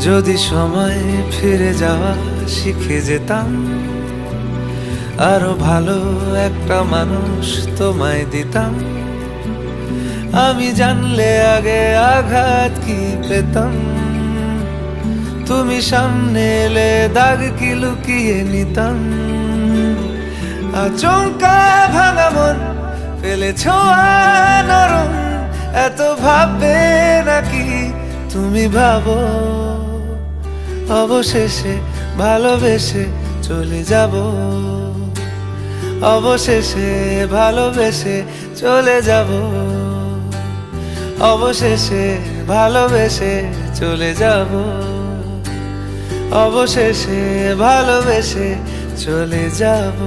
যদি সময় ফিরে যাওয়া শিখে যেতাম, আরো ভালো একটা মানুষ তোমায় দিতাম। আমি জানলে আগে আঘাত কি পেতাম, তুমি সামনে এলে দাগ কি লুকিয়ে নিতাম। আচমকা ভাঙা মন ফেলেছ নরম, এত ভাববে নাকি তুমি ভাবো অবশেষে ভালোবেসে চলে যাব। অবশেষে ভালোবেসে চলে যাব। অবশেষে ভালোবেসে চলে যাব। অবশেষে ভালোবেসে চলে যাব।